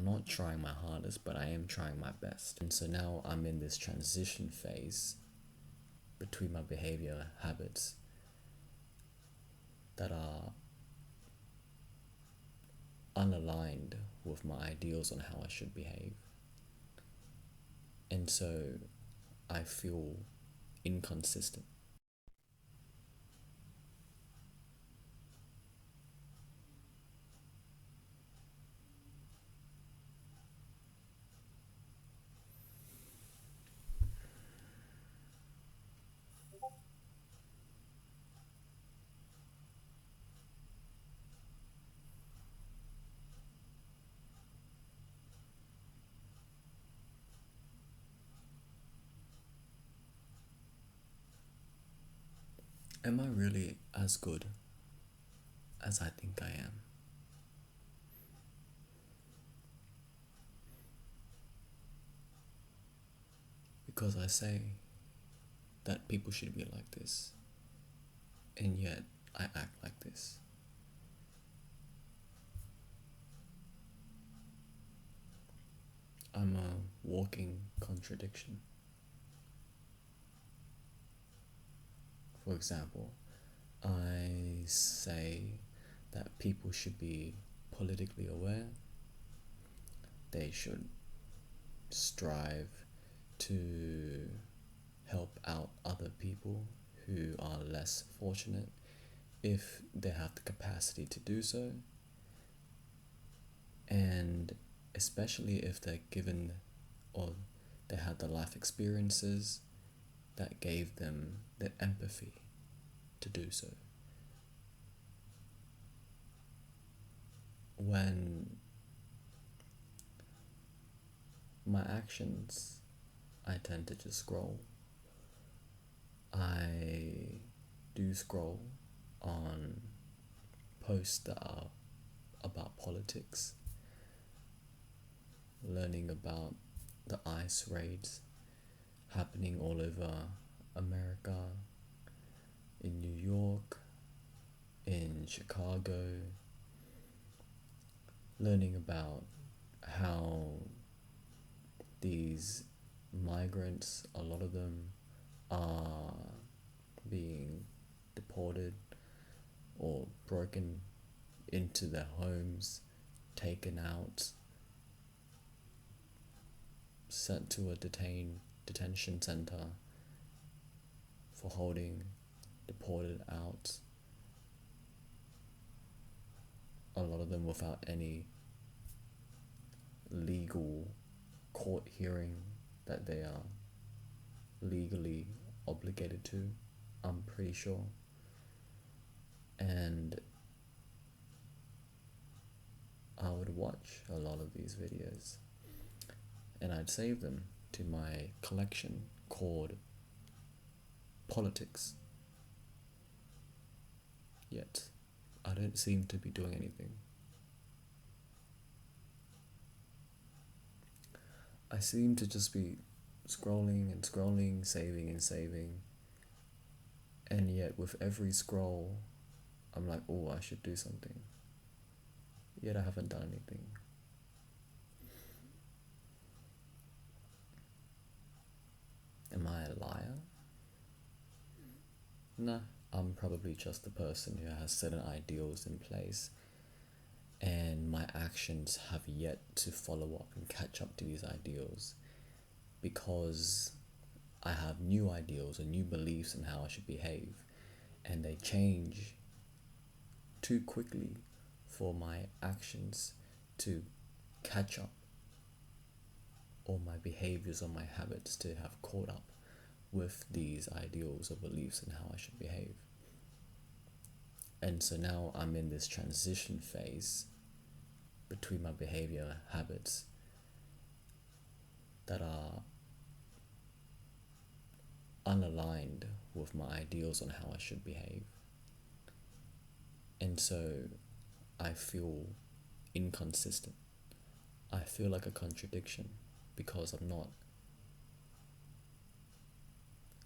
I'm not trying my hardest, but I am trying my best. And so now I'm in this transition phase between my behavior habits that are unaligned with my ideals on how I should behave. And so I feel inconsistent. Am I really as good as I think I am? Because I say that people should be like this, and yet I act like this. I'm a walking contradiction. For example, I say that people should be politically aware, they should strive to help out other people who are less fortunate if they have the capacity to do so, and especially if they're given or they had the life experiences that gave them the empathy to do so. When my actions, I tend to just scroll. I do scroll on posts that are about politics, learning about the ICE raids happening all over America, in New York, in Chicago, learning about how these migrants, a lot of them, are being deported or broken into their homes, taken out, sent to a detention center for holding, deported out, a lot of them without any legal court hearing that they are legally obligated to, I'm pretty sure. And I would watch a lot of these videos and I'd save them to my collection called Politics. Yet, I don't seem to be doing anything. I seem to just be scrolling and scrolling, saving and saving. And yet, with every scroll, I'm like, oh, I should do something. Yet, I haven't done anything. Am I a liar? Nah, I'm probably just a person who has certain ideals in place, and my actions have yet to follow up and catch up to these ideals because I have new ideals and new beliefs in how I should behave, and they change too quickly for my actions to catch up, or my behaviors or my habits to have caught up with these ideals or beliefs and how I should behave. And so now I'm in this transition phase between my behavior habits that are unaligned with my ideals on how I should behave. And so I feel inconsistent. I feel like a contradiction because I'm not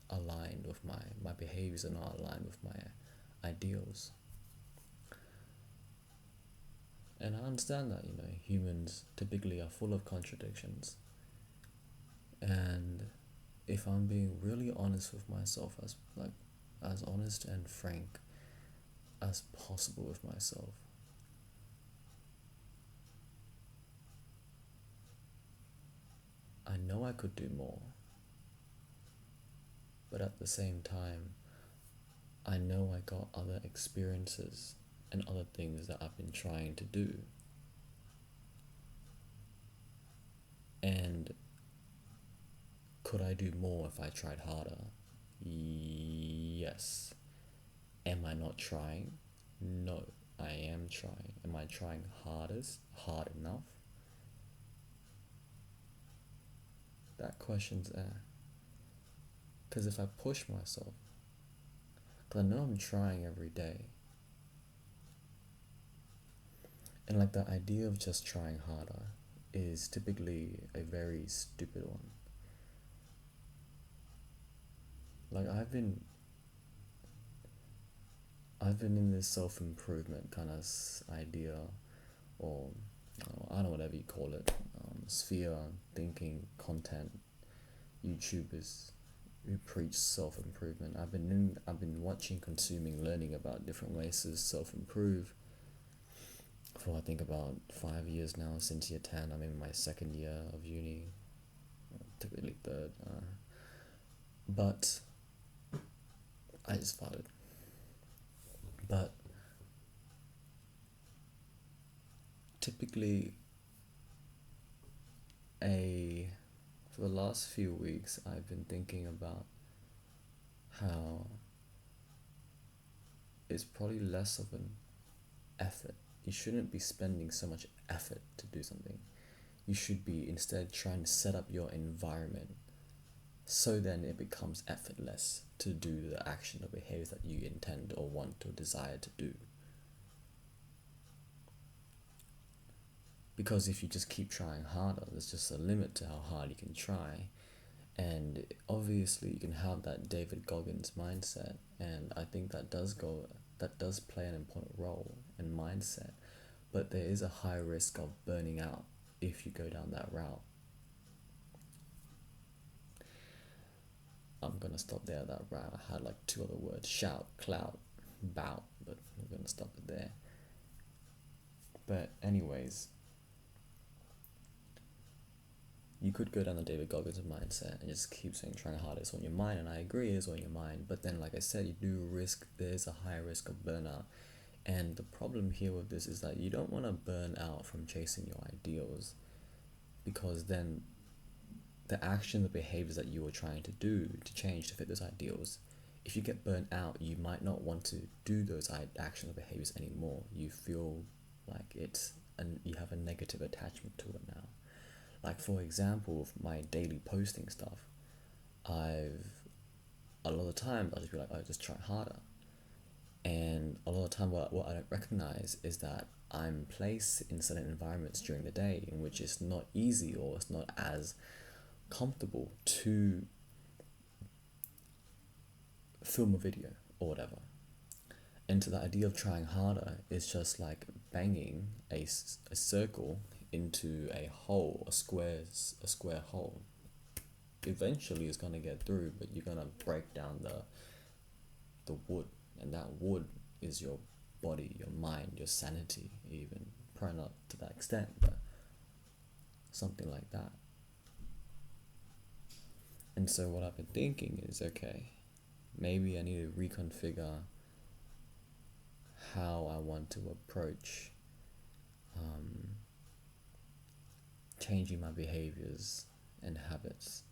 aligned with my behaviors are not aligned with my ideals. And I understand that, humans typically are full of contradictions. And if I'm being really honest with myself, as honest and frank as possible with myself, I know I could do more, but at the same time, I know I got other experiences and other things that I've been trying to do. And could I do more if I tried harder? Yes. Am I not trying? No, I am trying. Am I trying hard enough? That question's there. Because if I push myself, because I know I'm trying every day, and like the idea of just trying harder is typically a very stupid one. Like I've been in this self-improvement kind of idea, or I don't know, whatever you call it, sphere, thinking, content, YouTubers who preach self-improvement. I've been watching, consuming, learning about different ways to self-improve for I think about 5 years now, since year 10. I'm in my second year of uni, typically third. But I just started. But typically, a for the last few weeks, I've been thinking about how it's probably less of an effort. You shouldn't be spending so much effort to do something. You should be instead trying to set up your environment so then it becomes effortless to do the action or behaviors that you intend or want or desire to do. Because if you just keep trying harder, there's just a limit to how hard you can try. And obviously you can have that David Goggins mindset, and I think that does play an important role in mindset. But there is a high risk of burning out if you go down that route. I'm gonna stop there at that route. I had like two other words: shout, clout, bout, but I'm gonna stop it there. But anyways, you could go down the David Goggins mindset and just keep saying trying hard it's on your mind, and I agree it's on your mind. But then, like I said, you do risk there's a high risk of burnout, and the problem here with this is that you don't want to burn out from chasing your ideals, because then the action, the behaviors that you were trying to do to change to fit those ideals, if you get burnt out, you might not want to do those action or behaviors anymore. You feel like and you have a negative attachment to it now. Like for example, with my daily posting stuff, I've a lot of the time I'll just be like, oh, just try harder. And a lot of the time, what I don't recognize is that I'm placed in certain environments during the day in which it's not easy or it's not as comfortable to film a video or whatever. And so the idea of trying harder is just like banging a circle into a hole, a square hole. Eventually it's gonna get through, but you're gonna break down the wood, and that wood is your body, your mind, your sanity, even. Probably not to that extent, but something like that. And so what I've been thinking is, okay, maybe I need to reconfigure how I want to approach changing my behaviors and habits,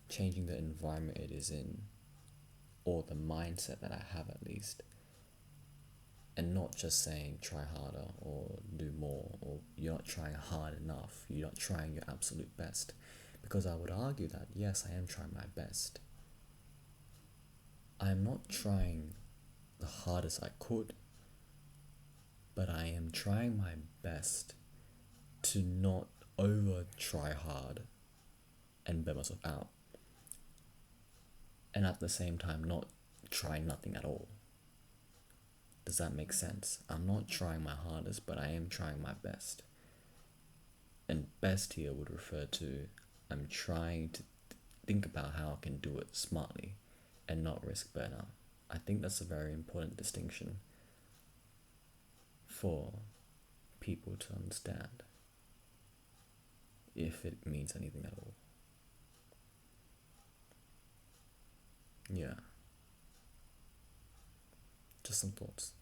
changing the environment it is in, or the mindset that I have at least, and not just saying try harder or do more, or you're not trying hard enough, you're not trying your absolute best. Because I would argue that yes, I am trying my best. I am not trying the hardest I could, but I am trying my best to not over try hard and burn myself out, and at the same time not try nothing at all. Does that make sense? I'm not trying my hardest, but I am trying my best. And best here would refer to I'm trying to think about how I can do it smartly and not risk burnout. I think that's a very important distinction for people to understand, if it means anything at all. Yeah, just some thoughts.